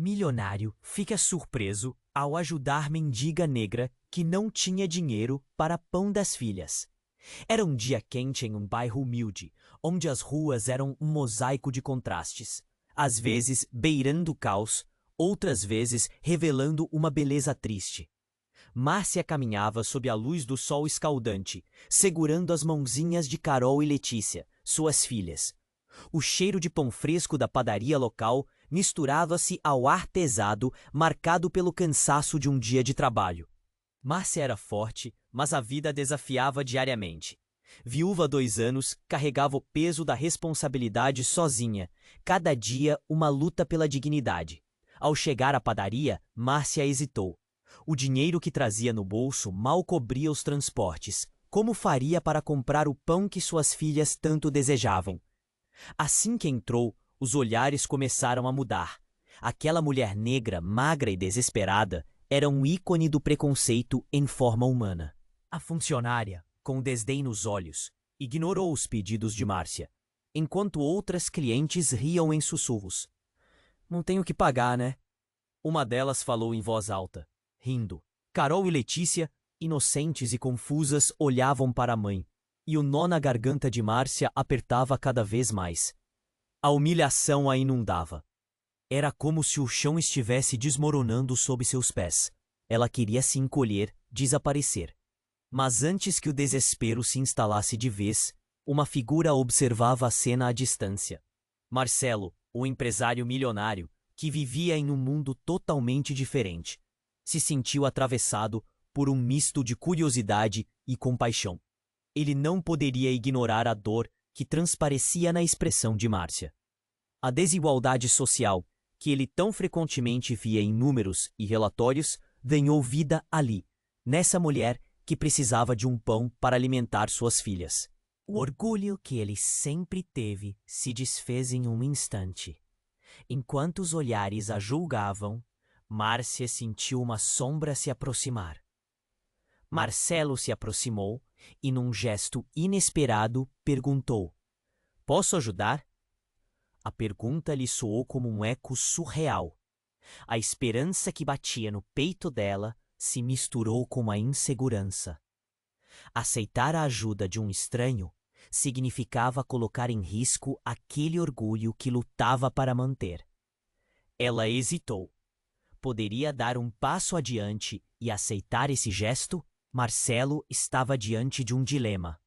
Milionário fica surpreso ao ajudar mendiga negra que não tinha dinheiro para pão das filhas. Era um dia quente em um bairro humilde, onde as ruas eram um mosaico de contrastes, às vezes beirando o caos, outras vezes revelando uma beleza triste. Márcia caminhava sob a luz do sol escaldante, segurando as mãozinhas de Carol e Letícia, suas filhas. O cheiro de pão fresco da padaria local misturava-se ao ar pesado marcado pelo cansaço de um dia de trabalho. Márcia era forte, mas a vida a desafiava diariamente. Viúva há 2 anos, carregava o peso da responsabilidade sozinha, cada dia uma luta pela dignidade. Ao chegar à padaria, Márcia hesitou. O dinheiro que trazia no bolso mal cobria os transportes. Como faria para comprar o pão que suas filhas tanto desejavam? Assim que entrou, os olhares começaram a mudar. Aquela mulher negra, magra e desesperada, era um ícone do preconceito em forma humana. A funcionária, com desdém nos olhos, ignorou os pedidos de Márcia, enquanto outras clientes riam em sussurros. Não tenho que pagar, né? Uma delas falou em voz alta, rindo. Carol e Letícia, inocentes e confusas, olhavam para a mãe, e o nó na garganta de Márcia apertava cada vez mais. A humilhação a inundava. Era como se o chão estivesse desmoronando sob seus pés. Ela queria se encolher, desaparecer. Mas antes que o desespero se instalasse de vez, uma figura observava a cena à distância. Marcelo, o empresário milionário, que vivia em um mundo totalmente diferente, se sentiu atravessado por um misto de curiosidade e compaixão. Ele não poderia ignorar a dor que transparecia na expressão de Márcia. A desigualdade social, que ele tão frequentemente via em números e relatórios, ganhou vida ali, nessa mulher que precisava de um pão para alimentar suas filhas. O orgulho que ele sempre teve se desfez em um instante. Enquanto os olhares a julgavam, Márcia sentiu uma sombra se aproximar. Marcelo se aproximou e, num gesto inesperado, perguntou: "Posso ajudar?" A pergunta lhe soou como um eco surreal. A esperança que batia no peito dela se misturou com a insegurança. Aceitar a ajuda de um estranho significava colocar em risco aquele orgulho que lutava para manter. Ela hesitou. Poderia dar um passo adiante e aceitar esse gesto? Marcelo estava diante de um dilema.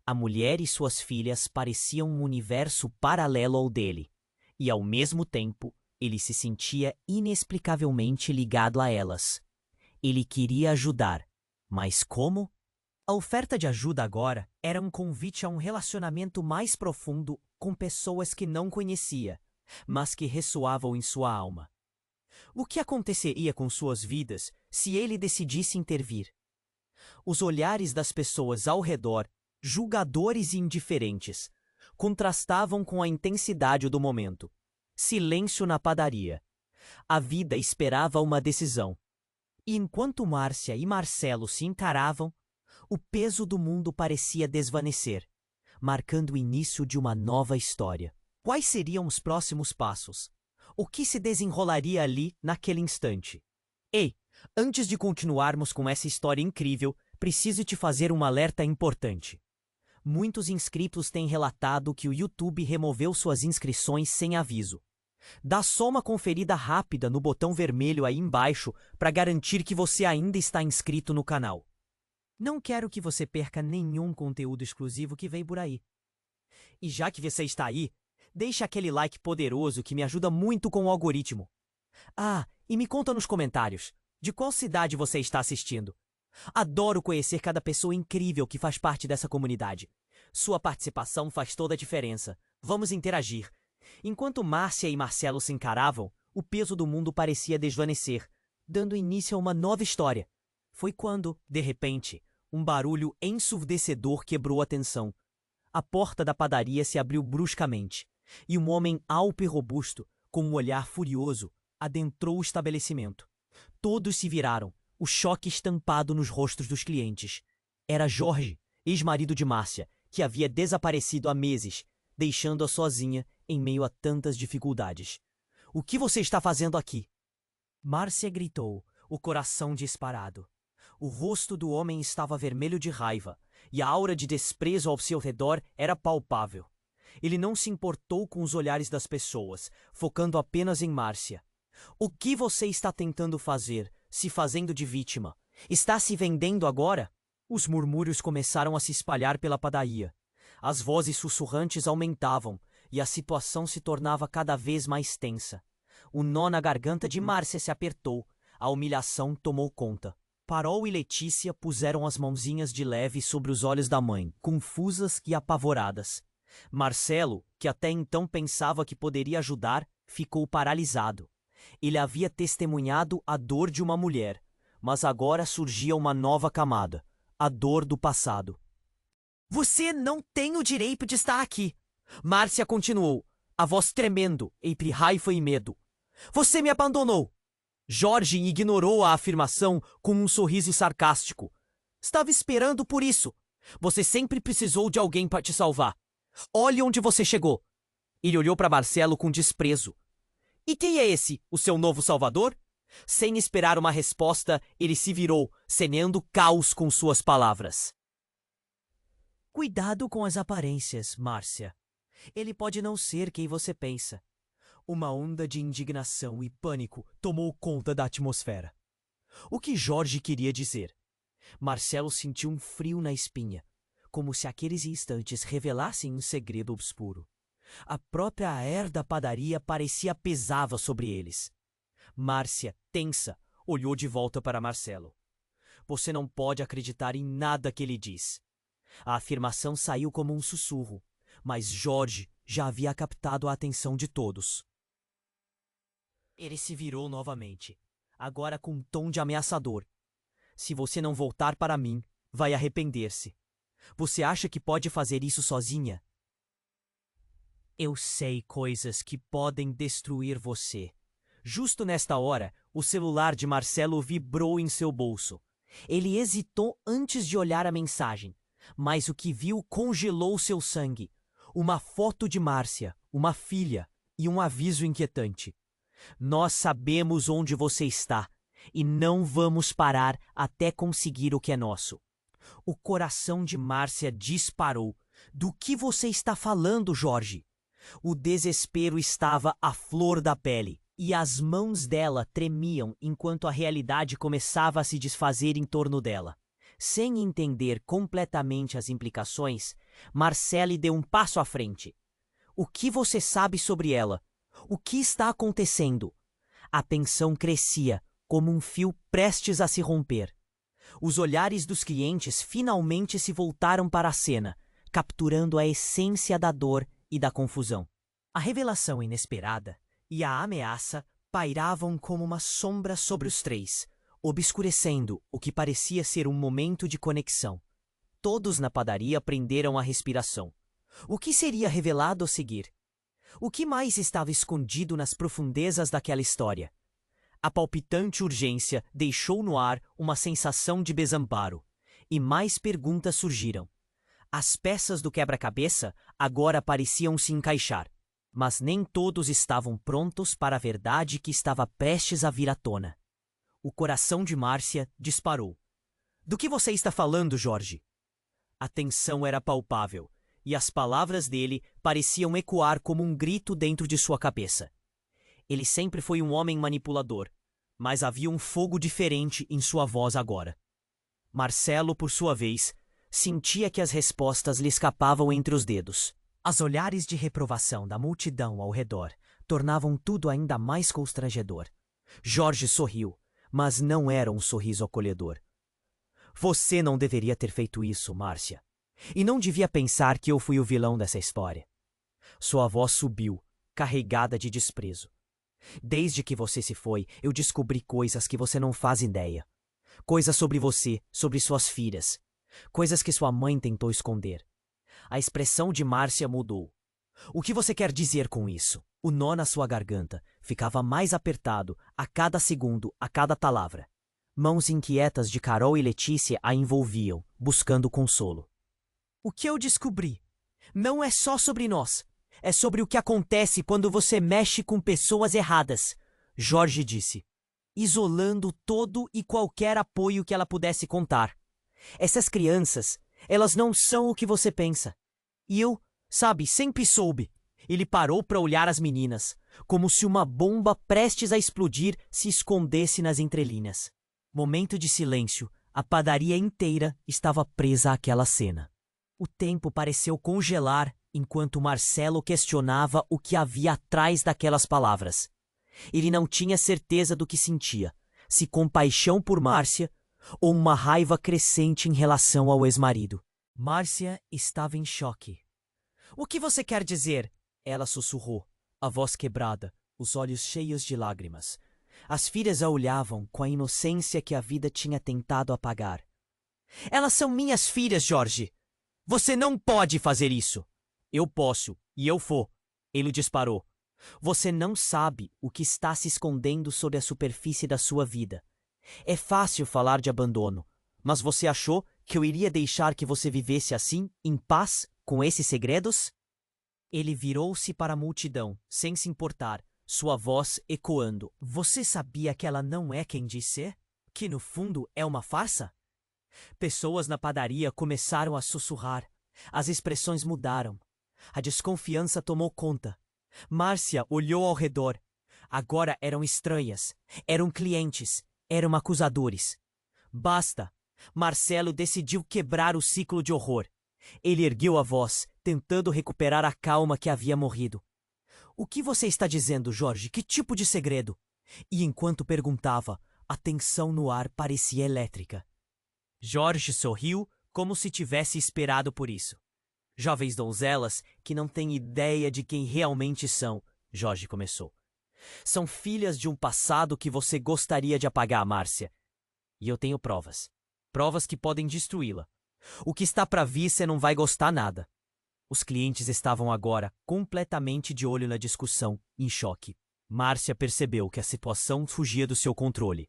A mulher e suas filhas pareciam um universo paralelo ao dele, e ao mesmo tempo ele se sentia inexplicavelmente ligado a elas. Ele queria ajudar, mas como? A oferta de ajuda agora era um convite a um relacionamento mais profundo com pessoas que não conhecia, mas que ressoavam em sua alma. O que aconteceria com suas vidas se ele decidisse intervir? Os olhares das pessoas ao redor, julgadores e indiferentes, contrastavam com a intensidade do momento. Silêncio na padaria. A vida esperava uma decisão. E enquanto Márcia e Marcelo se encaravam, o peso do mundo parecia desvanecer, marcando o início de uma nova história. Quais seriam os próximos passos? O que se desenrolaria ali naquele instante? Ei, antes de continuarmos com essa história incrível, preciso te fazer um alerta importante. Muitos inscritos têm relatado que o YouTube removeu suas inscrições sem aviso. Dá só uma conferida rápida no botão vermelho aí embaixo para garantir que você ainda está inscrito no canal. Não quero que você perca nenhum conteúdo exclusivo que vem por aí. E já que você está aí, deixa aquele like poderoso que me ajuda muito com o algoritmo. Ah, e me conta nos comentários, de qual cidade você está assistindo? Adoro conhecer cada pessoa incrível que faz parte dessa comunidade. Sua participação faz toda a diferença. Vamos interagir. Enquanto Márcia e Marcelo se encaravam, o peso do mundo parecia desvanecer, dando início a uma nova história. Foi quando, de repente, um barulho ensurdecedor quebrou a tensão. A porta da padaria se abriu bruscamente, e um homem alto e robusto, com um olhar furioso, adentrou o estabelecimento. Todos se viraram, o choque estampado nos rostos dos clientes. Era Jorge, ex-marido de Márcia, que havia desaparecido há meses, deixando-a sozinha em meio a tantas dificuldades. "O que você está fazendo aqui?" Márcia gritou, o coração disparado. O rosto do homem estava vermelho de raiva, e a aura de desprezo ao seu redor era palpável. Ele não se importou com os olhares das pessoas, focando apenas em Márcia. O que você está tentando fazer, se fazendo de vítima? Está se vendendo agora? Os murmúrios começaram a se espalhar pela padaria. As vozes sussurrantes aumentavam, e a situação se tornava cada vez mais tensa. O nó na garganta de Márcia se apertou. A humilhação tomou conta. Parol e Letícia puseram as mãozinhas de leve sobre os olhos da mãe, confusas e apavoradas. Marcelo, que até então pensava que poderia ajudar, ficou paralisado. Ele havia testemunhado a dor de uma mulher, mas agora surgia uma nova camada, a dor do passado. Você não tem o direito de estar aqui, Márcia continuou, a voz tremendo entre raiva e medo. Você me abandonou. Jorge ignorou a afirmação com um sorriso sarcástico. Estava esperando por isso. Você sempre precisou de alguém para te salvar. Olhe onde você chegou. Ele olhou para Marcelo com desprezo. E quem é esse, o seu novo salvador? Sem esperar uma resposta, ele se virou, semeando caos com suas palavras. Cuidado com as aparências, Márcia. Ele pode não ser quem você pensa. Uma onda de indignação e pânico tomou conta da atmosfera. O que Jorge queria dizer? Marcelo sentiu um frio na espinha, como se aqueles instantes revelassem um segredo obscuro. A própria ar da padaria parecia pesava sobre eles. Márcia, tensa, olhou de volta para Marcelo. Você não pode acreditar em nada que ele diz. A afirmação saiu como um sussurro, mas Jorge já havia captado a atenção de todos. Ele se virou novamente, agora com um tom de ameaçador. Se você não voltar para mim, vai arrepender-se. Você acha que pode fazer isso sozinha? Eu sei coisas que podem destruir você. Justo nesta hora, o celular de Marcelo vibrou em seu bolso. Ele hesitou antes de olhar a mensagem, mas o que viu congelou seu sangue. Uma foto de Márcia, uma filha e um aviso inquietante. Nós sabemos onde você está e não vamos parar até conseguir o que é nosso. O coração de Márcia disparou. Do que você está falando, Jorge? O desespero estava à flor da pele e as mãos dela tremiam enquanto a realidade começava a se desfazer em torno dela. Sem entender completamente as implicações, Marcele deu um passo à frente. O que você sabe sobre ela? O que está acontecendo? A tensão crescia, como um fio prestes a se romper. Os olhares dos clientes finalmente se voltaram para a cena, capturando a essência da dor e da confusão. A revelação inesperada e a ameaça pairavam como uma sombra sobre os três, obscurecendo o que parecia ser um momento de conexão. Todos na padaria prenderam a respiração. O que seria revelado a seguir? O que mais estava escondido nas profundezas daquela história? A palpitante urgência deixou no ar uma sensação de desamparo, e mais perguntas surgiram. As peças do quebra-cabeça agora pareciam se encaixar, mas nem todos estavam prontos para a verdade que estava prestes a vir à tona. O coração de Márcia disparou. Do que você está falando, Jorge? A tensão era palpável, e as palavras dele pareciam ecoar como um grito dentro de sua cabeça. Ele sempre foi um homem manipulador, mas havia um fogo diferente em sua voz agora. Marcelo, por sua vez, sentia que as respostas lhe escapavam entre os dedos. Os olhares de reprovação da multidão ao redor tornavam tudo ainda mais constrangedor. Jorge sorriu, mas não era um sorriso acolhedor. Você não deveria ter feito isso, Márcia. E não devia pensar que eu fui o vilão dessa história. Sua voz subiu, carregada de desprezo. Desde que você se foi, eu descobri coisas que você não faz ideia. Coisas sobre você, sobre suas filhas. Coisas que sua mãe tentou esconder. A expressão de Márcia mudou. O que você quer dizer com isso? O nó na sua garganta ficava mais apertado a cada segundo, a cada palavra. Mãos inquietas de Carol e Letícia a envolviam, buscando consolo. O que eu descobri não é só sobre nós. É sobre o que acontece quando você mexe com pessoas erradas, Jorge disse. isolando todo e qualquer apoio que ela pudesse contar. Essas crianças, elas não são o que você pensa. E eu, sabe, sempre soube. Ele parou para olhar as meninas, como se uma bomba prestes a explodir se escondesse nas entrelinhas. Momento de silêncio, a padaria inteira estava presa àquela cena. O tempo pareceu congelar enquanto Marcelo questionava o que havia atrás daquelas palavras. Ele não tinha certeza do que sentia, se compaixão por Márcia ou uma raiva crescente em relação ao ex-marido. Márcia estava em choque. "O que você quer dizer?" Ela sussurrou, a voz quebrada, os olhos cheios de lágrimas. As filhas a olhavam com a inocência que a vida tinha tentado apagar. "Elas são minhas filhas, Jorge! Você não pode fazer isso!" "Eu posso, e eu vou." Ele disparou. "Você não sabe o que está se escondendo sob a superfície da sua vida. É fácil falar de abandono, mas você achou que eu iria deixar que você vivesse assim, em paz, com esses segredos?" Ele virou-se para a multidão, sem se importar, sua voz ecoando. "Você sabia que ela não é quem diz ser? Que no fundo é uma farsa?" Pessoas na padaria começaram a sussurrar. As expressões mudaram. A desconfiança tomou conta. Márcia olhou ao redor. Agora eram estranhas, eram clientes, eram acusadores. Basta! Marcelo decidiu quebrar o ciclo de horror. Ele ergueu a voz, tentando recuperar a calma que havia morrido. "O que você está dizendo, Jorge? Que tipo de segredo?" E enquanto perguntava, a tensão no ar parecia elétrica. Jorge sorriu como se tivesse esperado por isso. "Jovens donzelas que não têm ideia de quem realmente são", Jorge começou. "São filhas de um passado que você gostaria de apagar, Márcia. E eu tenho provas. Provas que podem destruí-la. O que está para vir você não vai gostar nada." Os clientes estavam agora completamente de olho na discussão, em choque. Márcia percebeu que a situação fugia do seu controle.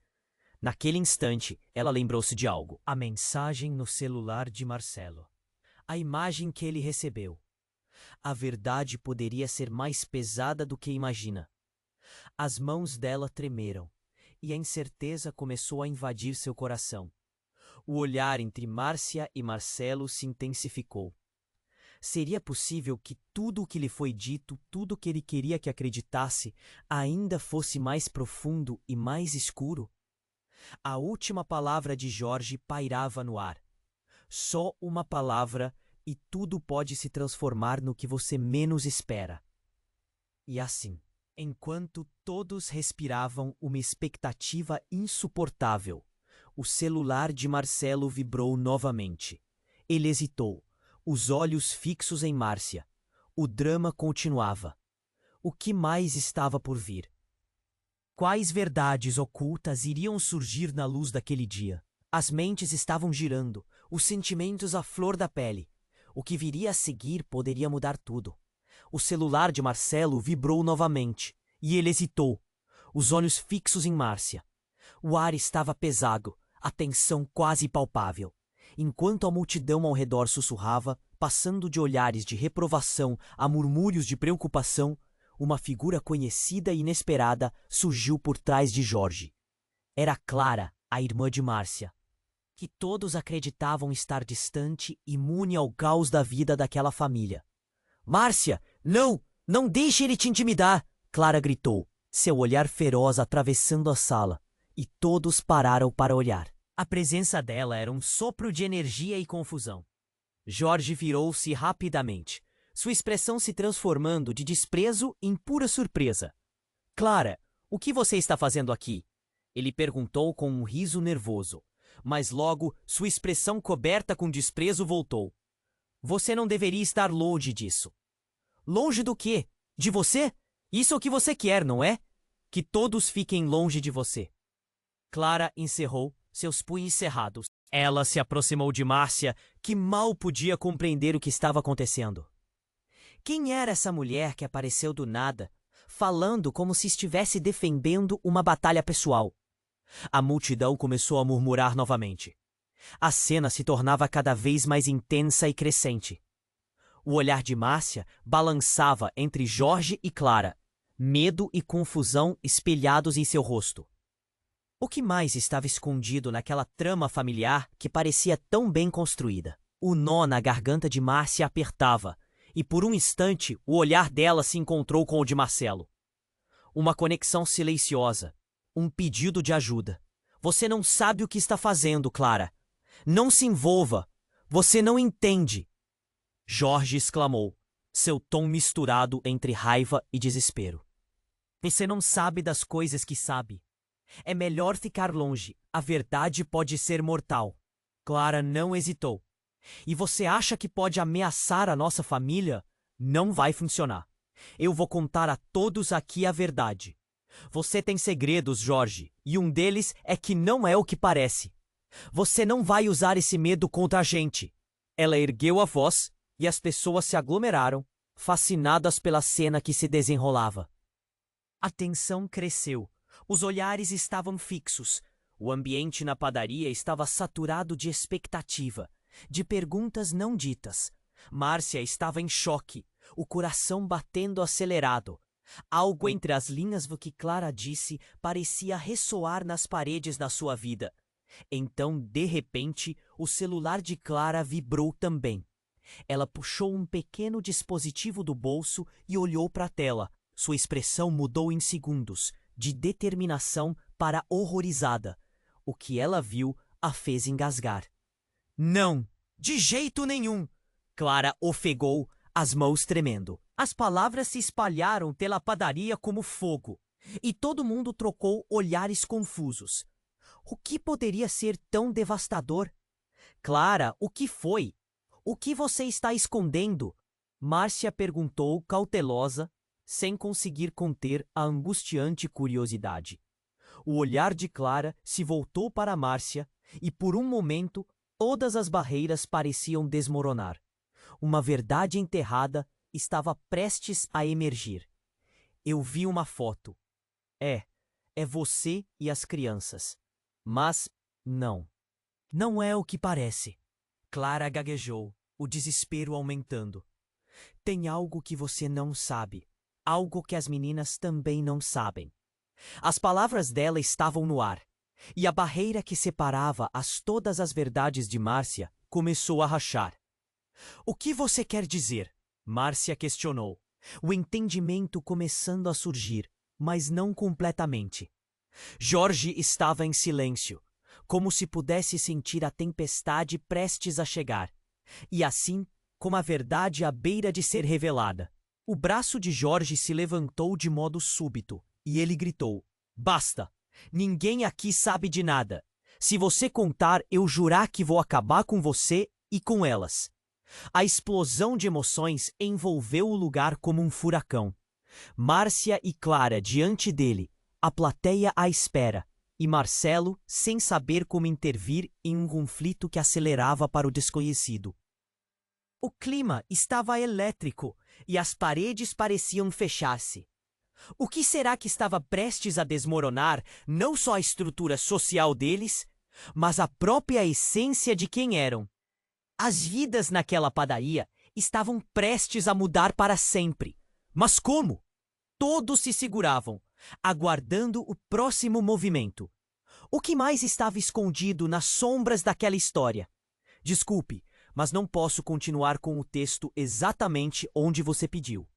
Naquele instante, ela lembrou-se de algo. A mensagem no celular de Marcelo. A imagem que ele recebeu. A verdade poderia ser mais pesada do que imagina. As mãos dela tremeram, e a incerteza começou a invadir seu coração. O olhar entre Márcia e Marcelo se intensificou. Seria possível que tudo o que lhe foi dito, tudo o que ele queria que acreditasse, ainda fosse mais profundo e mais escuro? A última palavra de Jorge pairava no ar. Só uma palavra e tudo pode se transformar no que você menos espera. E assim, enquanto todos respiravam uma expectativa insuportável, o celular de Marcelo vibrou novamente. Ele hesitou, os olhos fixos em Márcia. O drama continuava. O que mais estava por vir? Quais verdades ocultas iriam surgir na luz daquele dia? As mentes estavam girando, os sentimentos à flor da pele. O que viria a seguir poderia mudar tudo. O celular de Marcelo vibrou novamente, e ele hesitou, os olhos fixos em Márcia. O ar estava pesado, a tensão quase palpável. Enquanto a multidão ao redor sussurrava, passando de olhares de reprovação a murmúrios de preocupação, uma figura conhecida e inesperada surgiu por trás de Jorge. Era Clara, a irmã de Márcia, que todos acreditavam estar distante, imune ao caos da vida daquela família. "Márcia, não! Não deixe ele te intimidar!" Clara gritou, seu olhar feroz atravessando a sala, e todos pararam para olhar. A presença dela era um sopro de energia e confusão. Jorge virou-se rapidamente, sua expressão se transformando de desprezo em pura surpresa. "Clara, o que você está fazendo aqui?" Ele perguntou com um riso nervoso, mas logo sua expressão coberta com desprezo voltou. "Você não deveria estar longe disso." "Longe do quê? De você? Isso é o que você quer, não é? Que todos fiquem longe de você." Clara encerrou, seus punhos cerrados. Ela se aproximou de Márcia, que mal podia compreender o que estava acontecendo. Quem era essa mulher que apareceu do nada, falando como se estivesse defendendo uma batalha pessoal? A multidão começou a murmurar novamente. A cena se tornava cada vez mais intensa e crescente. O olhar de Márcia balançava entre Jorge e Clara, medo e confusão espelhados em seu rosto. O que mais estava escondido naquela trama familiar que parecia tão bem construída? O nó na garganta de Márcia apertava, e por um instante o olhar dela se encontrou com o de Marcelo. Uma conexão silenciosa, um pedido de ajuda. Você não sabe o que está fazendo, Clara. Não se envolva. Você não entende. Jorge exclamou, seu tom misturado entre raiva e desespero. Você não sabe das coisas que sabe. É melhor ficar longe. A verdade pode ser mortal. Clara não hesitou. E você acha que pode ameaçar a nossa família? Não vai funcionar. Eu vou contar a todos aqui a verdade. Você tem segredos, Jorge, e um deles é que não é o que parece. Você não vai usar esse medo contra a gente. Ela ergueu a voz e as pessoas se aglomeraram, fascinadas pela cena que se desenrolava. A tensão cresceu. Os olhares estavam fixos. O ambiente na padaria estava saturado de expectativa, de perguntas não ditas. Márcia estava em choque, o coração batendo acelerado. Algo entre as linhas do que Clara disse parecia ressoar nas paredes da sua vida. Então, de repente, o celular de Clara vibrou também. Ela puxou um pequeno dispositivo do bolso e olhou para a tela. Sua expressão mudou em segundos, de determinação para horrorizada. O que ela viu a fez engasgar. Não, de jeito nenhum! Clara ofegou, as mãos tremendo. As palavras se espalharam pela padaria como fogo, e todo mundo trocou olhares confusos. O que poderia ser tão devastador? Clara, o que foi? O que você está escondendo? Márcia perguntou, cautelosa, sem conseguir conter a angustiante curiosidade. O olhar de Clara se voltou para Márcia e, por um momento, todas as barreiras pareciam desmoronar. Uma verdade enterrada estava prestes a emergir. Eu vi uma foto. É você e as crianças. Mas não. Não é o que parece. Clara gaguejou, o desespero aumentando. Tem algo que você não sabe. Algo que as meninas também não sabem. As palavras dela estavam no ar, e a barreira que separava todas as verdades de Márcia começou a rachar. O que você quer dizer? Márcia questionou, o entendimento começando a surgir, mas não completamente. Jorge estava em silêncio, como se pudesse sentir a tempestade prestes a chegar, e assim, como a verdade à beira de ser revelada. O braço de Jorge se levantou de modo súbito, e ele gritou, basta! Ninguém aqui sabe de nada. Se você contar, eu jurar que vou acabar com você e com elas. A explosão de emoções envolveu o lugar como um furacão. Márcia e Clara diante dele, a plateia à espera, e Marcelo sem saber como intervir em um conflito que acelerava para o desconhecido. O clima estava elétrico e as paredes pareciam fechar-se. O que será que estava prestes a desmoronar não só a estrutura social deles, mas a própria essência de quem eram? As vidas naquela padaria estavam prestes a mudar para sempre. Mas como? Todos se seguravam, aguardando o próximo movimento. O que mais estava escondido nas sombras daquela história? Desculpe, mas não posso continuar com o texto exatamente onde você pediu.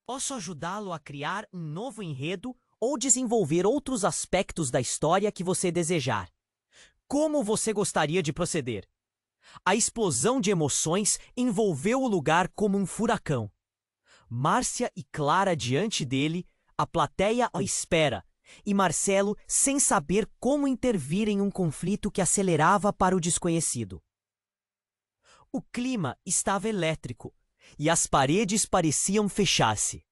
Posso ajudá-lo a criar um novo enredo ou desenvolver outros aspectos da história que você desejar. Como você gostaria de proceder? A explosão de emoções envolveu o lugar como um furacão. Márcia e Clara diante dele, a plateia à espera, e Marcelo sem saber como intervir em um conflito que acelerava para o desconhecido. O clima estava elétrico, e as paredes pareciam fechar-se.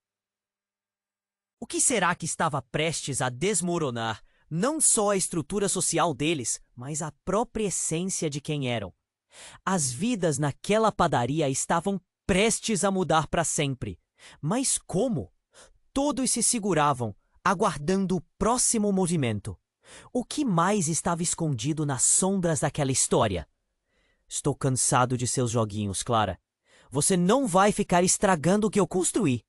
O que será que estava prestes a desmoronar, não só a estrutura social deles, mas a própria essência de quem eram? As vidas naquela padaria estavam prestes a mudar para sempre. Mas como? Todos se seguravam, aguardando o próximo movimento. O que mais estava escondido nas sombras daquela história? Estou cansado de seus joguinhos, Clara. Você não vai ficar estragando o que eu construí.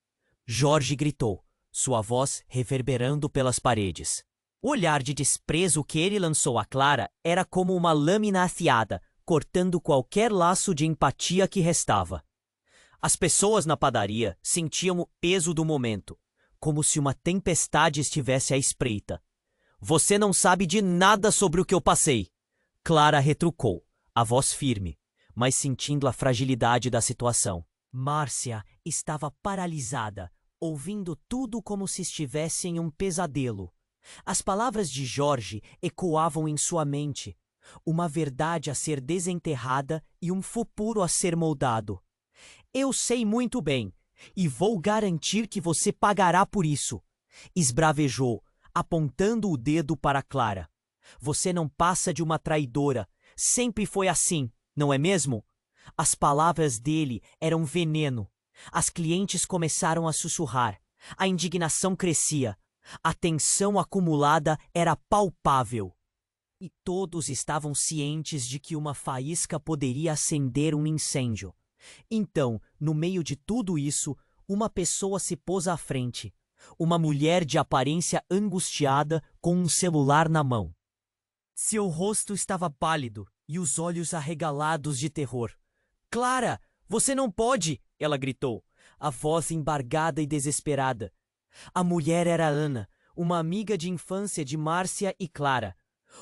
Jorge gritou, sua voz reverberando pelas paredes. O olhar de desprezo que ele lançou a Clara era como uma lâmina afiada, cortando qualquer laço de empatia que restava. As pessoas na padaria sentiam o peso do momento, como se uma tempestade estivesse à espreita. Você não sabe de nada sobre o que eu passei, Clara retrucou, a voz firme, mas sentindo a fragilidade da situação. Márcia estava paralisada, ouvindo tudo como se estivesse em um pesadelo. As palavras de Jorge ecoavam em sua mente, uma verdade a ser desenterrada e um futuro a ser moldado. Eu sei muito bem, e vou garantir que você pagará por isso, esbravejou, apontando o dedo para Clara. Você não passa de uma traidora, sempre foi assim, não é mesmo? As palavras dele eram veneno. As clientes começaram a sussurrar. A indignação crescia. A tensão acumulada era palpável. E todos estavam cientes de que uma faísca poderia acender um incêndio. Então, no meio de tudo isso, uma pessoa se pôs à frente. Uma mulher de aparência angustiada com um celular na mão. Seu rosto estava pálido e os olhos arregalados de terror. Clara, você não pode! Ela gritou, a voz embargada e desesperada. A mulher era Ana, uma amiga de infância de Márcia e Clara.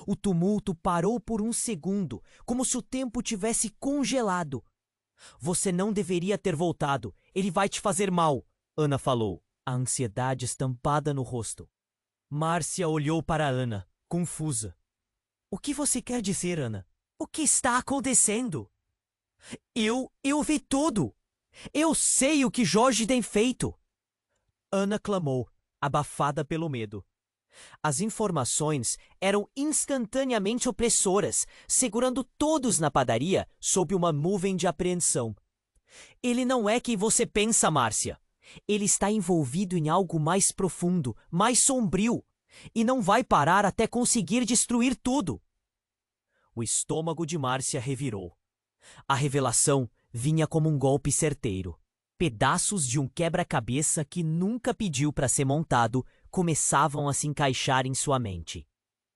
O tumulto parou por um segundo, como se o tempo tivesse congelado. Você não deveria ter voltado. Ele vai te fazer mal, Ana falou, a ansiedade estampada no rosto. Márcia olhou para Ana, confusa. O que você quer dizer, Ana? O que está acontecendo? Eu vi tudo. Eu sei o que Jorge tem feito. Ana clamou, abafada pelo medo. As informações eram instantaneamente opressoras, segurando todos na padaria sob uma nuvem de apreensão. Ele não é quem você pensa, Márcia. Ele está envolvido em algo mais profundo, mais sombrio, e não vai parar até conseguir destruir tudo. O estômago de Márcia revirou. A revelação vinha como um golpe certeiro. Pedaços de um quebra-cabeça que nunca pediu para ser montado começavam a se encaixar em sua mente.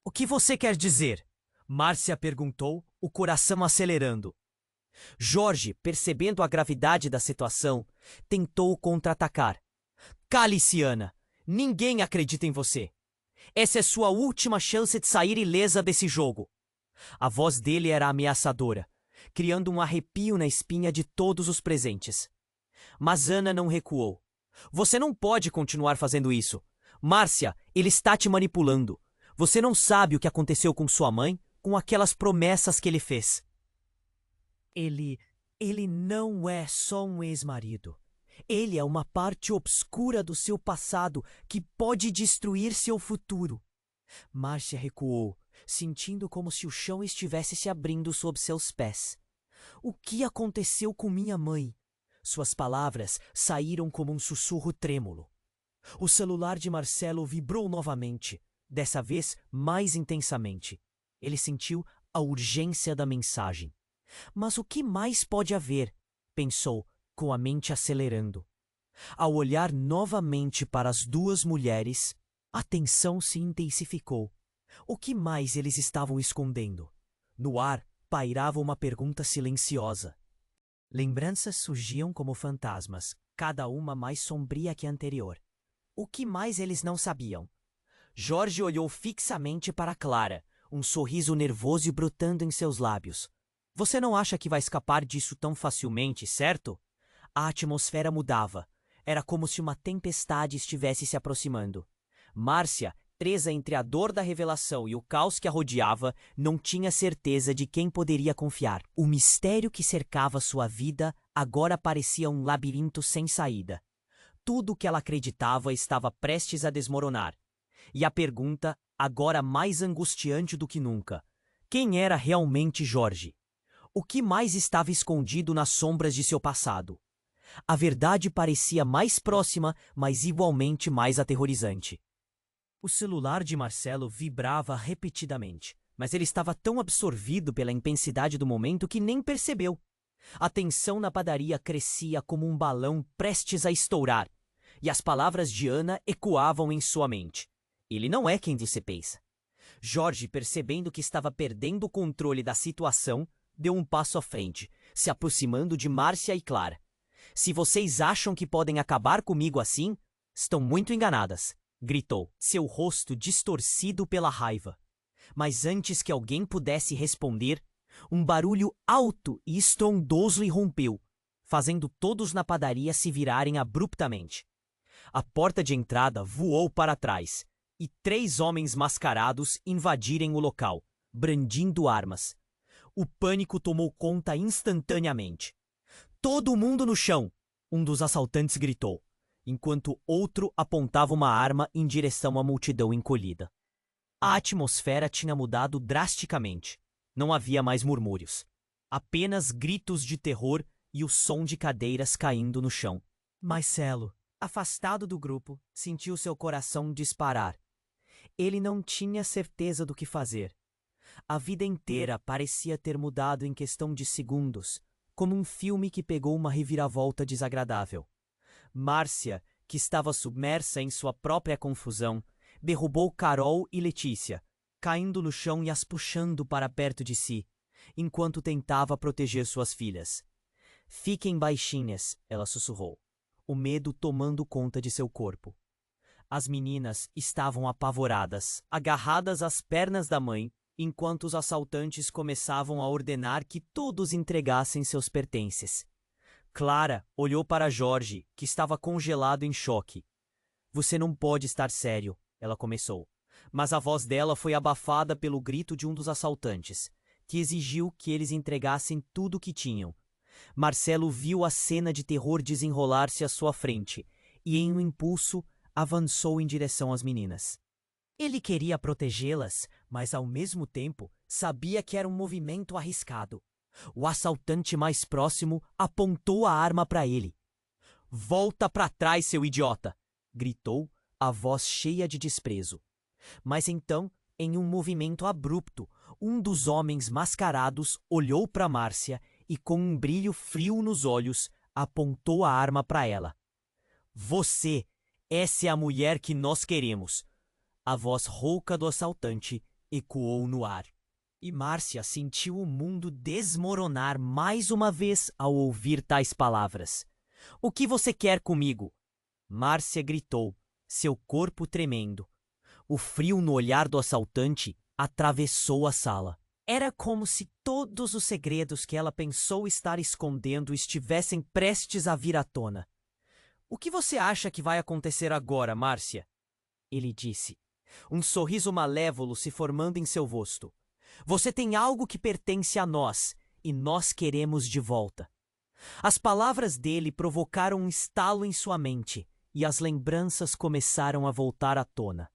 O que você quer dizer? Márcia perguntou, o coração acelerando. Jorge, percebendo a gravidade da situação, tentou contra-atacar. Cale-se, Ana. Ninguém acredita em você. Essa é sua última chance de sair ilesa desse jogo. A voz dele era ameaçadora, criando um arrepio na espinha de todos os presentes. Mas Ana não recuou. Você não pode continuar fazendo isso. Márcia, ele está te manipulando. Você não sabe o que aconteceu com sua mãe, com aquelas promessas que ele fez. Ele não é só um ex-marido. Ele é uma parte obscura do seu passado que pode destruir seu futuro. Márcia recuou, sentindo como se o chão estivesse se abrindo sob seus pés. O que aconteceu com minha mãe? Suas palavras saíram como um sussurro trêmulo. O celular de Marcelo vibrou novamente, dessa vez mais intensamente. Ele sentiu a urgência da mensagem. Mas o que mais pode haver? Pensou, com a mente acelerando. Ao olhar novamente para as duas mulheres, a tensão se intensificou. O que mais eles estavam escondendo? No ar pairava uma pergunta silenciosa. Lembranças surgiam como fantasmas, cada uma mais sombria que a anterior. O que mais eles não sabiam? Jorge olhou fixamente para Clara, um sorriso nervoso brotando em seus lábios. Você não acha que vai escapar disso tão facilmente, certo? A atmosfera mudava. Era como se uma tempestade estivesse se aproximando. Márcia, presa entre a dor da revelação e o caos que a rodeava, não tinha certeza de quem poderia confiar. O mistério que cercava sua vida agora parecia um labirinto sem saída. Tudo o que ela acreditava estava prestes a desmoronar. E a pergunta, agora mais angustiante do que nunca: quem era realmente Jorge? O que mais estava escondido nas sombras de seu passado? A verdade parecia mais próxima, mas igualmente mais aterrorizante. O celular de Marcelo vibrava repetidamente, mas ele estava tão absorvido pela intensidade do momento que nem percebeu. A tensão na padaria crescia como um balão prestes a estourar, e as palavras de Ana ecoavam em sua mente. Ele não é quem você pensa. Jorge, percebendo que estava perdendo o controle da situação, deu um passo à frente, se aproximando de Márcia e Clara. Se vocês acham que podem acabar comigo assim, estão muito enganadas, gritou, seu rosto distorcido pela raiva. Mas antes que alguém pudesse responder, um barulho alto e estrondoso irrompeu, fazendo todos na padaria se virarem abruptamente. A porta de entrada voou para trás, e 3 homens mascarados invadirem o local, brandindo armas. O pânico tomou conta instantaneamente. Todo mundo no chão! Um dos assaltantes gritou, enquanto outro apontava uma arma em direção à multidão encolhida. A atmosfera tinha mudado drasticamente. Não havia mais murmúrios. Apenas gritos de terror e o som de cadeiras caindo no chão. Marcelo, afastado do grupo, sentiu seu coração disparar. Ele não tinha certeza do que fazer. A vida inteira parecia ter mudado em questão de segundos, como um filme que pegou uma reviravolta desagradável. Márcia, que estava submersa em sua própria confusão, derrubou Carol e Letícia, caindo no chão e as puxando para perto de si, enquanto tentava proteger suas filhas. Fiquem baixinhas, ela sussurrou, o medo tomando conta de seu corpo. As meninas estavam apavoradas, agarradas às pernas da mãe, enquanto os assaltantes começavam a ordenar que todos entregassem seus pertences. Clara olhou para Jorge, que estava congelado em choque. Você não pode estar sério, ela começou, mas a voz dela foi abafada pelo grito de um dos assaltantes, que exigiu que eles entregassem tudo o que tinham. Marcelo viu a cena de terror desenrolar-se à sua frente e, em um impulso, avançou em direção às meninas. Ele queria protegê-las, mas ao mesmo tempo sabia que era um movimento arriscado. O assaltante mais próximo apontou a arma para ele. "Volta para trás, seu idiota!" gritou, a voz cheia de desprezo. Mas então, em um movimento abrupto, um dos homens mascarados olhou para Márcia e, com um brilho frio nos olhos, apontou a arma para ela. "Você, essa é a mulher que nós queremos!" A voz rouca do assaltante ecoou no ar. E Márcia sentiu o mundo desmoronar mais uma vez ao ouvir tais palavras. "O que você quer comigo?" Márcia gritou, seu corpo tremendo. O frio no olhar do assaltante atravessou a sala. Era como se todos os segredos que ela pensou estar escondendo estivessem prestes a vir à tona. "O que você acha que vai acontecer agora, Márcia?" ele disse, um sorriso malévolo se formando em seu rosto. "Você tem algo que pertence a nós, e nós queremos de volta." As palavras dele provocaram um estalo em sua mente, e as lembranças começaram a voltar à tona.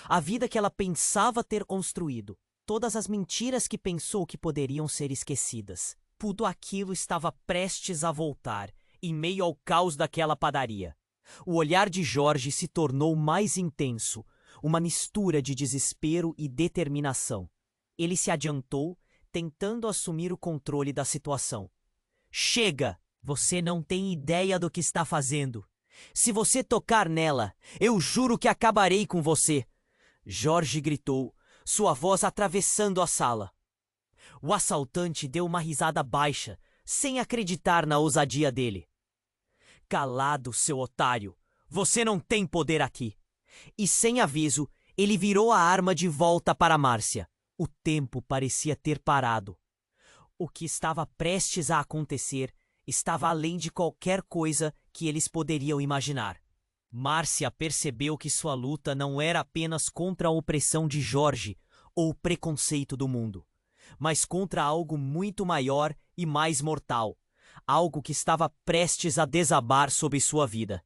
A vida que ela pensava ter construído, todas as mentiras que pensou que poderiam ser esquecidas, tudo aquilo estava prestes a voltar, em meio ao caos daquela padaria. O olhar de Jorge se tornou mais intenso, uma mistura de desespero e determinação. Ele se adiantou, tentando assumir o controle da situação. "Chega! Você não tem ideia do que está fazendo. Se você tocar nela, eu juro que acabarei com você!" Jorge gritou, sua voz atravessando a sala. O assaltante deu uma risada baixa, sem acreditar na ousadia dele. "Calado, seu otário! Você não tem poder aqui!" E sem aviso, ele virou a arma de volta para Márcia. O tempo parecia ter parado. O que estava prestes a acontecer estava além de qualquer coisa que eles poderiam imaginar. Márcia percebeu que sua luta não era apenas contra a opressão de Jorge ou o preconceito do mundo, mas contra algo muito maior e mais mortal, algo que estava prestes a desabar sobre sua vida.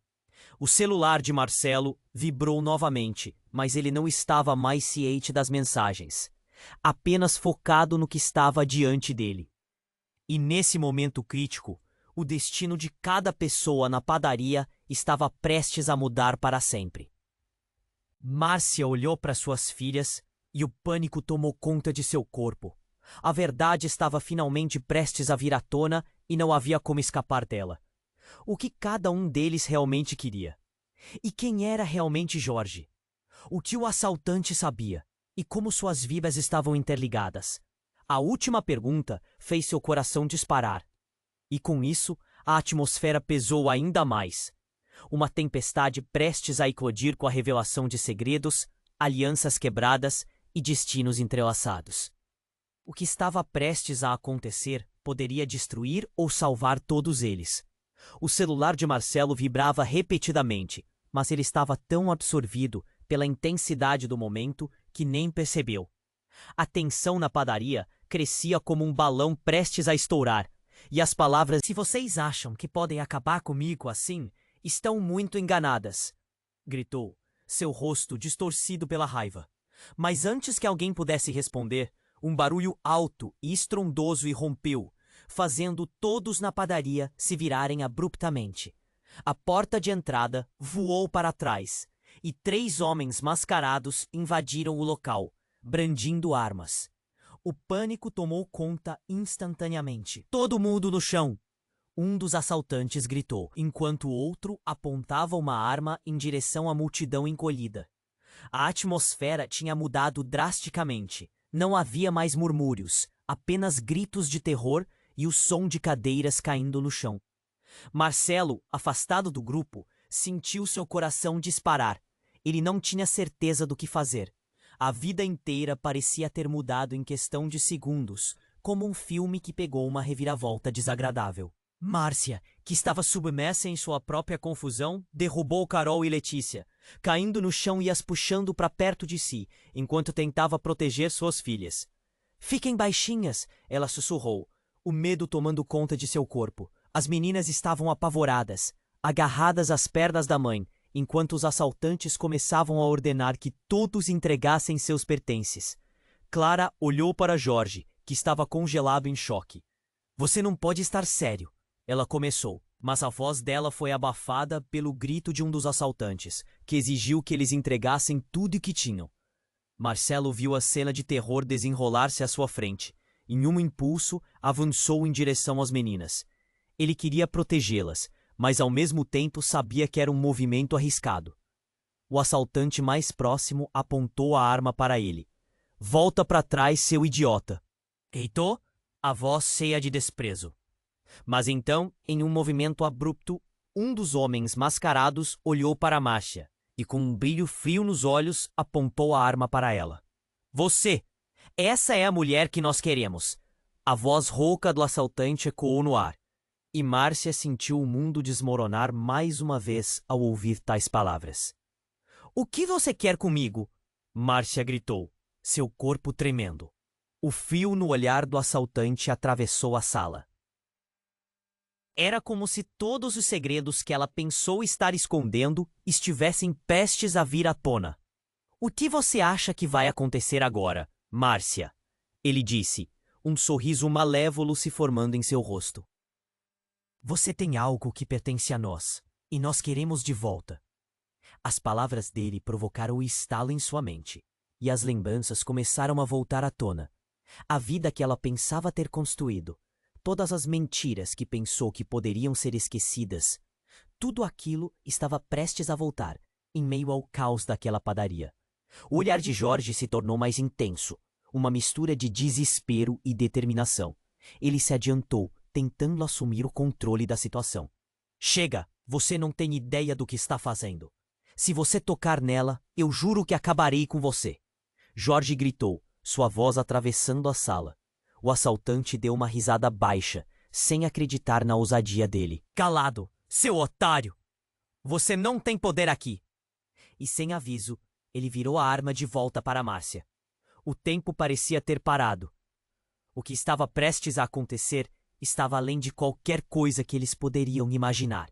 O celular de Marcelo vibrou novamente, mas ele não estava mais ciente das mensagens, apenas focado no que estava diante dele. E nesse momento crítico, o destino de cada pessoa na padaria estava prestes a mudar para sempre. Márcia olhou para suas filhas e o pânico tomou conta de seu corpo. A verdade estava finalmente prestes a vir à tona e não havia como escapar dela. O que cada um deles realmente queria? E quem era realmente Jorge? O que o assaltante sabia e como suas vidas estavam interligadas. A última pergunta fez seu coração disparar. E com isso, a atmosfera pesou ainda mais. Uma tempestade prestes a eclodir com a revelação de segredos, alianças quebradas e destinos entrelaçados. O que estava prestes a acontecer poderia destruir ou salvar todos eles. O celular de Marcelo vibrava repetidamente, mas ele estava tão absorvido pela intensidade do momento que nem percebeu. A tensão na padaria crescia como um balão prestes a estourar, e as palavras "se vocês acham que podem acabar comigo assim, estão muito enganadas", gritou, seu rosto distorcido pela raiva. Mas antes que alguém pudesse responder, um barulho alto e estrondoso irrompeu, fazendo todos na padaria se virarem abruptamente. A porta de entrada voou para trás, e 3 homens mascarados invadiram o local, brandindo armas. O pânico tomou conta instantaneamente. "Todo mundo no chão!" Um dos assaltantes gritou, enquanto o outro apontava uma arma em direção à multidão encolhida. A atmosfera tinha mudado drasticamente. Não havia mais murmúrios, apenas gritos de terror e o som de cadeiras caindo no chão. Marcelo, afastado do grupo, sentiu seu coração disparar. Ele não tinha certeza do que fazer. A vida inteira parecia ter mudado em questão de segundos, como um filme que pegou uma reviravolta desagradável. Márcia, que estava submersa em sua própria confusão, derrubou Carol e Letícia, caindo no chão e as puxando para perto de si, enquanto tentava proteger suas filhas. "Fiquem baixinhas", ela sussurrou, o medo tomando conta de seu corpo. As meninas estavam apavoradas, agarradas às pernas da mãe, enquanto os assaltantes começavam a ordenar que todos entregassem seus pertences. Clara olhou para Jorge, que estava congelado em choque. "Você não pode estar sério", ela começou, mas a voz dela foi abafada pelo grito de um dos assaltantes, que exigiu que eles entregassem tudo o que tinham. Marcelo viu a cena de terror desenrolar-se à sua frente. Em um impulso, avançou em direção às meninas. Ele queria protegê-las, mas ao mesmo tempo sabia que era um movimento arriscado. O assaltante mais próximo apontou a arma para ele. "Volta para trás, seu idiota!" Gritou, a voz cheia de desprezo. Mas então, em um movimento abrupto, um dos homens mascarados olhou para Márcia e, com um brilho frio nos olhos, apontou a arma para ela. "Você! Essa é a mulher que nós queremos!" A voz rouca do assaltante ecoou no ar, e Márcia sentiu o mundo desmoronar mais uma vez ao ouvir tais palavras. "O que você quer comigo?" Márcia gritou, seu corpo tremendo. O fio no olhar do assaltante atravessou a sala. Era como se todos os segredos que ela pensou estar escondendo estivessem prestes a vir à tona. "O que você acha que vai acontecer agora, Márcia?" ele disse, um sorriso malévolo se formando em seu rosto. "Você tem algo que pertence a nós, e nós queremos de volta." As palavras dele provocaram o estalo em sua mente, e as lembranças começaram a voltar à tona. A vida que ela pensava ter construído, todas as mentiras que pensou que poderiam ser esquecidas, tudo aquilo estava prestes a voltar, em meio ao caos daquela padaria. O olhar de Jorge se tornou mais intenso, uma mistura de desespero e determinação. Ele se adiantou, tentando assumir o controle da situação. "Chega! Você não tem ideia do que está fazendo. Se você tocar nela, eu juro que acabarei com você." Jorge gritou, sua voz atravessando a sala. O assaltante deu uma risada baixa, sem acreditar na ousadia dele. "Calado, seu otário! Você não tem poder aqui!" E sem aviso, ele virou a arma de volta para Márcia. O tempo parecia ter parado. O que estava prestes a acontecer estava além de qualquer coisa que eles poderiam imaginar.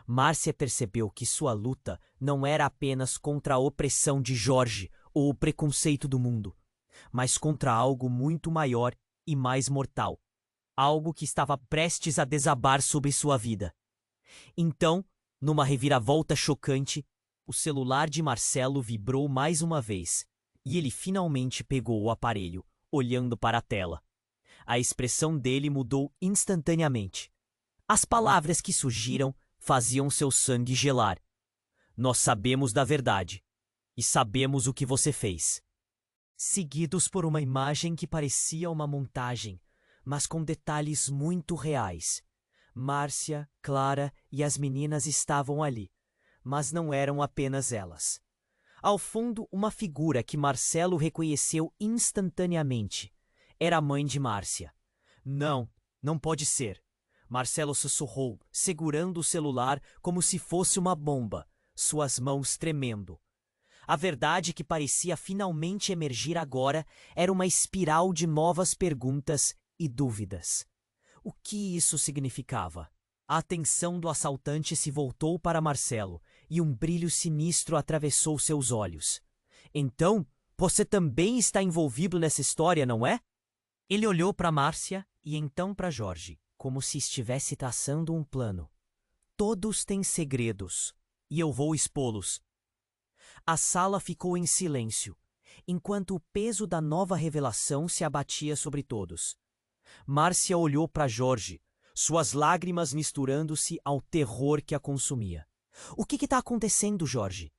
Márcia percebeu que sua luta não era apenas contra a opressão de Jorge ou o preconceito do mundo, mas contra algo muito maior e mais mortal, algo que estava prestes a desabar sobre sua vida. Então, numa reviravolta chocante, o celular de Marcelo vibrou mais uma vez, e ele finalmente pegou o aparelho, olhando para a tela. A expressão dele mudou instantaneamente. As palavras que surgiram faziam seu sangue gelar. "Nós sabemos da verdade." e sabemos o que você fez. Seguidos por uma imagem que parecia uma montagem, mas com detalhes muito reais. Márcia, Clara e as meninas estavam ali, mas não eram apenas elas. Ao fundo, uma figura que Marcelo reconheceu instantaneamente. Era a mãe de Márcia. Não, não pode ser. Marcelo sussurrou, segurando o celular como se fosse uma bomba, suas mãos tremendo. A verdade que parecia finalmente emergir agora era uma espiral de novas perguntas e dúvidas. O que isso significava? A atenção do assaltante se voltou para Marcelo e um brilho sinistro atravessou seus olhos. Então, você também está envolvido nessa história, não é? Ele olhou para Márcia e então para Jorge, como se estivesse traçando um plano. Todos têm segredos, e eu vou expô-los. A sala ficou em silêncio, enquanto o peso da nova revelação se abatia sobre todos. Márcia olhou para Jorge, suas lágrimas misturando-se ao terror que a consumia. O que está acontecendo, Jorge?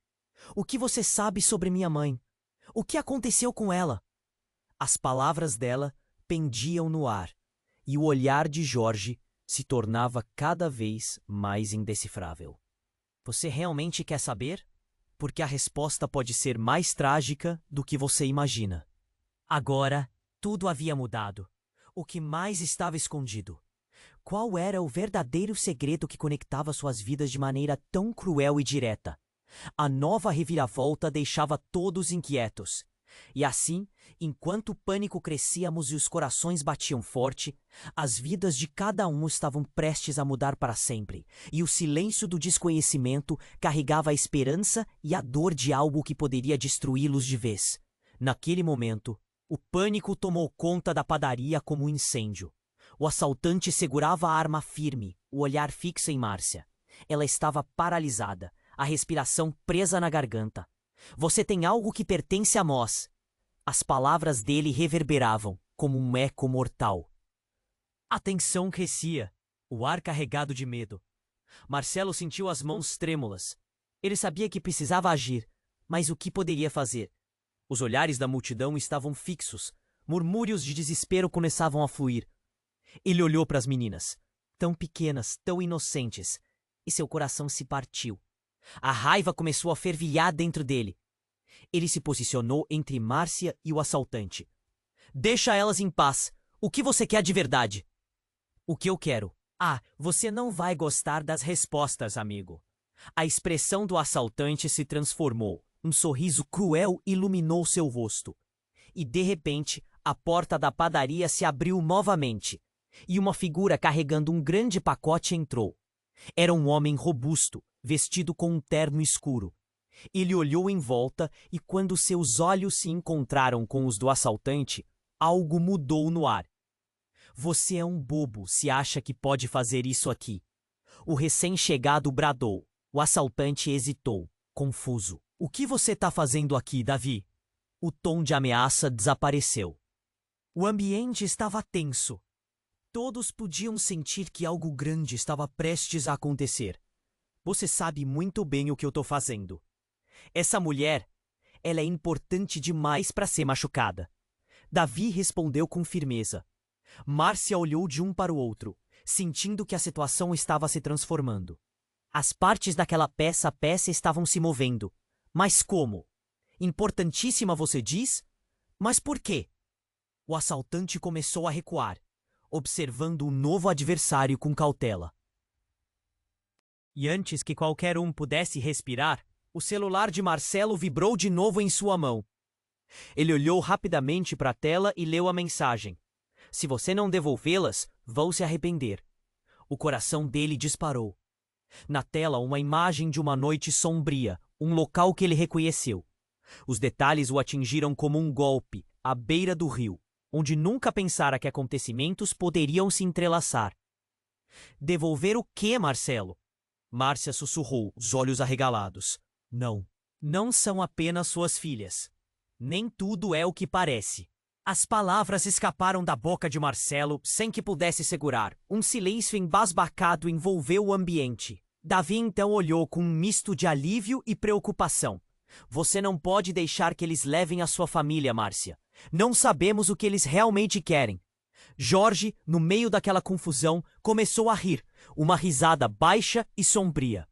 O que você sabe sobre minha mãe? O que aconteceu com ela? As palavras dela pendiam no ar, e o olhar de Jorge se tornava cada vez mais indecifrável. Você realmente quer saber? Porque a resposta pode ser mais trágica do que você imagina. Agora, tudo havia mudado. O que mais estava escondido? Qual era o verdadeiro segredo que conectava suas vidas de maneira tão cruel e direta? A nova reviravolta deixava todos inquietos. E assim, enquanto o pânico crescíamos e os corações batiam forte, as vidas de cada um estavam prestes a mudar para sempre, e o silêncio do desconhecimento carregava a esperança e a dor de algo que poderia destruí-los de vez. Naquele momento, o pânico tomou conta da padaria como um incêndio. O assaltante segurava a arma firme, o olhar fixo em Márcia. Ela estava paralisada, a respiração presa na garganta. Você tem algo que pertence a nós. As palavras dele reverberavam, como um eco mortal. A tensão crescia, o ar carregado de medo. Marcelo sentiu as mãos trêmulas. Ele sabia que precisava agir, mas o que poderia fazer? Os olhares da multidão estavam fixos, murmúrios de desespero começavam a fluir. Ele olhou para as meninas, tão pequenas, tão inocentes, e seu coração se partiu. A raiva começou a fervilhar dentro dele. Ele se posicionou entre Márcia e o assaltante. Deixa elas em paz. O que você quer de verdade? O que eu quero? Ah, você não vai gostar das respostas, amigo. A expressão do assaltante se transformou. Um sorriso cruel iluminou seu rosto. E, de repente, a porta da padaria se abriu novamente. E uma figura carregando um grande pacote entrou. Era um homem robusto, vestido com um terno escuro. Ele olhou em volta e quando seus olhos se encontraram com os do assaltante, algo mudou no ar. Você é um bobo se acha que pode fazer isso aqui. O recém-chegado bradou. O assaltante hesitou, confuso. O que você está fazendo aqui, Davi? O tom de ameaça desapareceu. O ambiente estava tenso. Todos podiam sentir que algo grande estava prestes a acontecer. Você sabe muito bem o que eu estou fazendo. Essa mulher, ela é importante demais para ser machucada. Davi respondeu com firmeza. Márcia olhou de um para o outro, sentindo que a situação estava se transformando. As partes daquela peça a peça estavam se movendo. Mas como? Importantíssima, você diz? Mas por quê? O assaltante começou a recuar, observando o novo adversário com cautela. E antes que qualquer um pudesse respirar, o celular de Marcelo vibrou de novo em sua mão. Ele olhou rapidamente para a tela e leu a mensagem. Se você não devolvê-las, vão se arrepender. O coração dele disparou. Na tela, uma imagem de uma noite sombria, um local que ele reconheceu. Os detalhes o atingiram como um golpe, à beira do rio, onde nunca pensara que acontecimentos poderiam se entrelaçar. Devolver o quê, Marcelo? Márcia sussurrou, os olhos arregalados. Não, não são apenas suas filhas. Nem tudo é o que parece. As palavras escaparam da boca de Marcelo sem que pudesse segurar. Um silêncio embasbacado envolveu o ambiente. Davi então olhou com um misto de alívio e preocupação. Você não pode deixar que eles levem a sua família, Márcia. Não sabemos o que eles realmente querem. Jorge, no meio daquela confusão, começou a rir, uma risada baixa e sombria.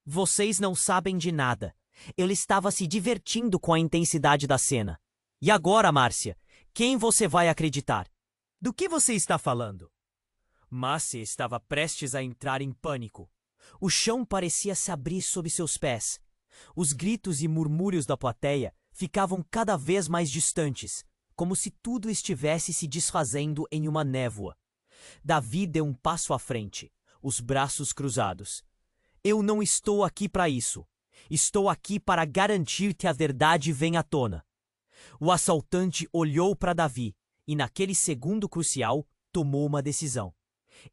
Vocês não sabem de nada. Ele estava se divertindo com a intensidade da cena. E agora, Márcia, quem você vai acreditar? Do que você está falando? Márcia estava prestes a entrar em pânico. O chão parecia se abrir sob seus pés. Os gritos e murmúrios da plateia ficavam cada vez mais distantes, como se tudo estivesse se desfazendo em uma névoa. Davi deu um passo à frente, os braços cruzados. Eu não estou aqui para isso. Estou aqui para garantir que a verdade venha à tona. O assaltante olhou para Davi e, naquele segundo crucial, tomou uma decisão.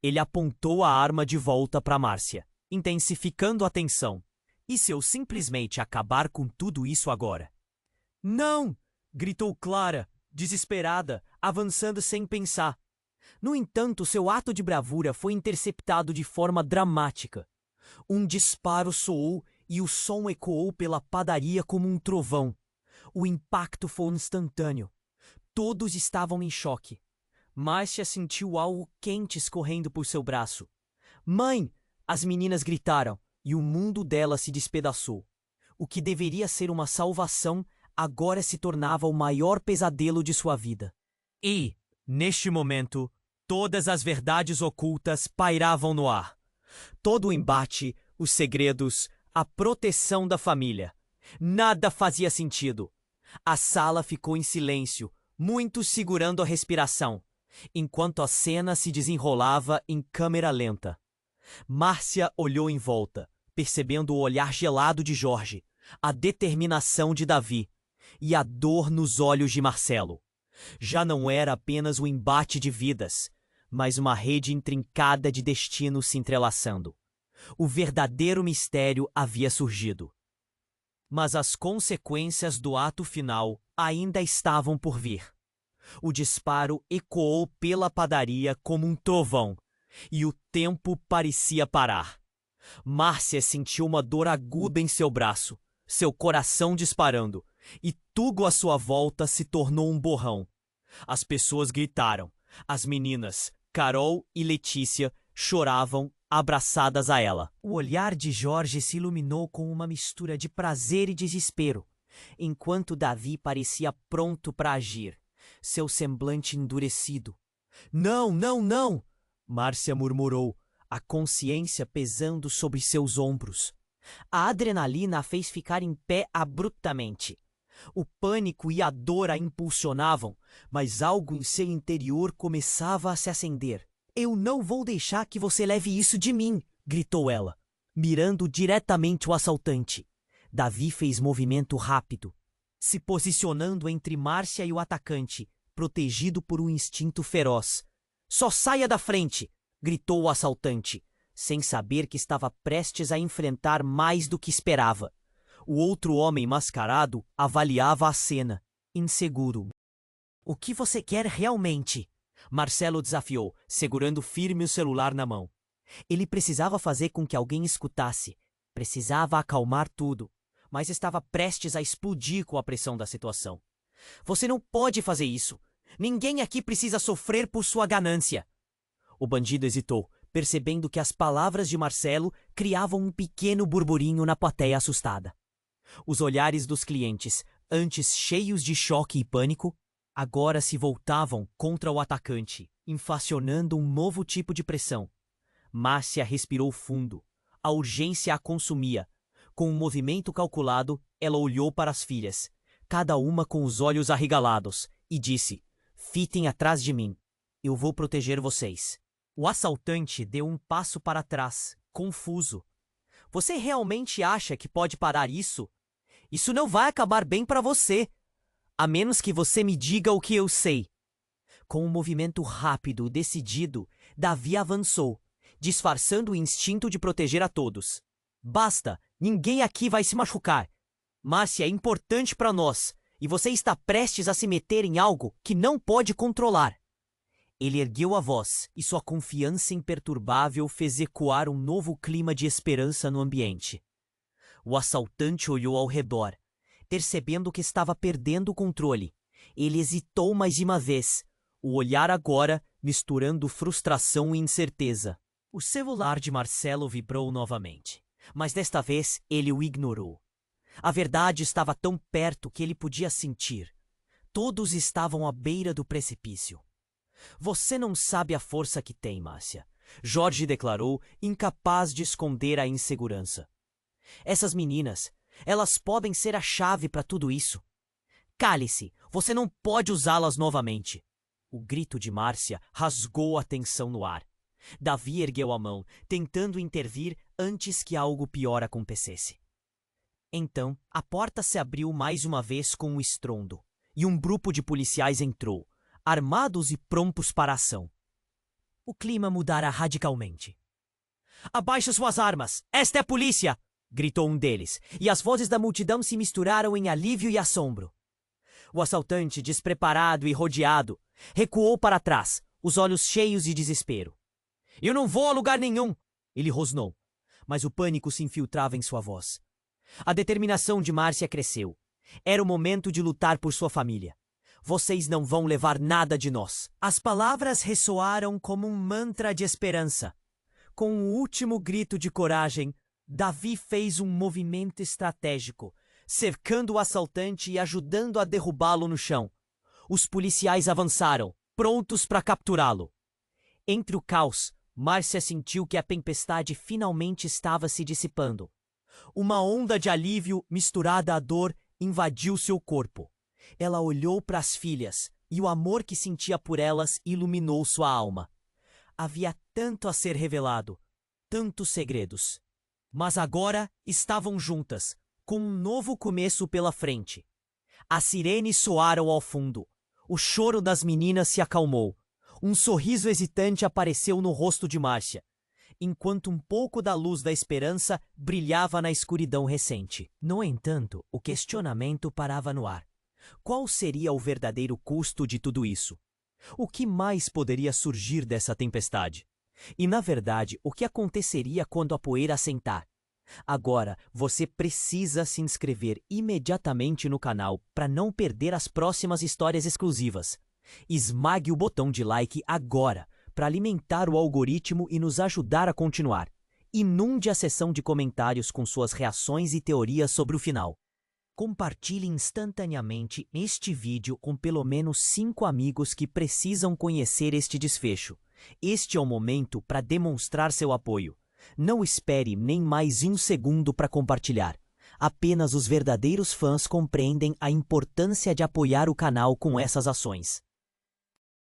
Ele apontou a arma de volta para Márcia, intensificando a tensão. E se eu simplesmente acabar com tudo isso agora? Não! Gritou Clara, desesperada, avançando sem pensar. No entanto, seu ato de bravura foi interceptado de forma dramática. Um disparo soou e o som ecoou pela padaria como um trovão. O impacto foi instantâneo. Todos estavam em choque. Márcia sentiu algo quente escorrendo por seu braço. Mãe! As meninas gritaram e o mundo dela se despedaçou. O que deveria ser uma salvação agora se tornava o maior pesadelo de sua vida. E, neste momento, todas as verdades ocultas pairavam no ar. Todo o embate, os segredos, a proteção da família. Nada fazia sentido. A sala ficou em silêncio, muitos segurando a respiração, enquanto a cena se desenrolava em câmera lenta. Márcia olhou em volta, percebendo o olhar gelado de Jorge, a determinação de Davi e a dor nos olhos de Marcelo. Já não era apenas um embate de vidas, mas uma rede intrincada de destinos se entrelaçando. O verdadeiro mistério havia surgido. Mas as consequências do ato final ainda estavam por vir. O disparo ecoou pela padaria como um trovão, e o tempo parecia parar. Márcia sentiu uma dor aguda em seu braço, seu coração disparando, e tudo à sua volta se tornou um borrão. As pessoas gritaram. As meninas, Carol e Letícia, choravam, abraçadas a ela. O olhar de Jorge se iluminou com uma mistura de prazer e desespero, enquanto Davi parecia pronto para agir, seu semblante endurecido. Não, não, não! Márcia murmurou, a consciência pesando sobre seus ombros. A adrenalina a fez ficar em pé abruptamente. O pânico e a dor a impulsionavam, mas algo em seu interior começava a se acender. Eu não vou deixar que você leve isso de mim, gritou ela, mirando diretamente o assaltante. Davi fez movimento rápido, se posicionando entre Márcia e o atacante, protegido por um instinto feroz. Só saia da frente, gritou o assaltante, sem saber que estava prestes a enfrentar mais do que esperava. O outro homem mascarado avaliava a cena, inseguro. O que você quer realmente? Marcelo desafiou, segurando firme o celular na mão. Ele precisava fazer com que alguém escutasse. Precisava acalmar tudo, mas estava prestes a explodir com a pressão da situação. Você não pode fazer isso. Ninguém aqui precisa sofrer por sua ganância. O bandido hesitou, percebendo que as palavras de Marcelo criavam um pequeno burburinho na plateia assustada. Os olhares dos clientes, antes cheios de choque e pânico, agora se voltavam contra o atacante, inflacionando um novo tipo de pressão. Márcia respirou fundo. A urgência a consumia. Com um movimento calculado, ela olhou para as filhas, cada uma com os olhos arregalados, e disse: "Fiquem atrás de mim. Eu vou proteger vocês." O assaltante deu um passo para trás, confuso. "Você realmente acha que pode parar isso? Isso não vai acabar bem para você, a menos que você me diga o que eu sei." Com um movimento rápido, decidido, Davi avançou, disfarçando o instinto de proteger a todos. "Basta, ninguém aqui vai se machucar. Márcia é importante para nós, e você está prestes a se meter em algo que não pode controlar." Ele ergueu a voz, e sua confiança imperturbável fez ecoar um novo clima de esperança no ambiente. O assaltante olhou ao redor, percebendo que estava perdendo o controle. Ele hesitou mais uma vez, o olhar agora misturando frustração e incerteza. O celular de Marcelo vibrou novamente, mas desta vez ele o ignorou. A verdade estava tão perto que ele podia sentir. Todos estavam à beira do precipício. Você não sabe a força que tem, Márcia, Jorge declarou, incapaz de esconder a insegurança. Essas meninas, elas podem ser a chave para tudo isso. Cale-se, você não pode usá-las novamente. O grito de Márcia rasgou a tensão no ar. Davi ergueu a mão, tentando intervir antes que algo pior acontecesse. Então, a porta se abriu mais uma vez com um estrondo, e um grupo de policiais entrou, armados e prontos para a ação. O clima mudara radicalmente. "Abaixe suas armas! Esta é a polícia!" gritou um deles, e as vozes da multidão se misturaram em alívio e assombro. O assaltante, despreparado e rodeado, recuou para trás, os olhos cheios de desespero. "Eu não vou a lugar nenhum!" ele rosnou, mas o pânico se infiltrava em sua voz. A determinação de Márcia cresceu. Era o momento de lutar por sua família. "Vocês não vão levar nada de nós." As palavras ressoaram como um mantra de esperança. Com um último grito de coragem, Davi fez um movimento estratégico, cercando o assaltante e ajudando a derrubá-lo no chão. Os policiais avançaram, prontos para capturá-lo. Entre o caos, Márcia sentiu que a tempestade finalmente estava se dissipando. Uma onda de alívio misturada à dor invadiu seu corpo. Ela olhou para as filhas e o amor que sentia por elas iluminou sua alma. Havia tanto a ser revelado, tantos segredos. Mas agora estavam juntas, com um novo começo pela frente. As sirenes soaram ao fundo. O choro das meninas se acalmou. Um sorriso hesitante apareceu no rosto de Márcia, enquanto um pouco da luz da esperança brilhava na escuridão recente. No entanto, o questionamento parava no ar. Qual seria o verdadeiro custo de tudo isso? O que mais poderia surgir dessa tempestade? E, na verdade, o que aconteceria quando a poeira assentar? Agora, você precisa se inscrever imediatamente no canal para não perder as próximas histórias exclusivas. Esmague o botão de like agora para alimentar o algoritmo e nos ajudar a continuar. Inunde a seção de comentários com suas reações e teorias sobre o final. Compartilhe instantaneamente este vídeo com pelo menos 5 amigos que precisam conhecer este desfecho. Este é o momento para demonstrar seu apoio. Não espere nem mais um segundo para compartilhar. Apenas os verdadeiros fãs compreendem a importância de apoiar o canal com essas ações.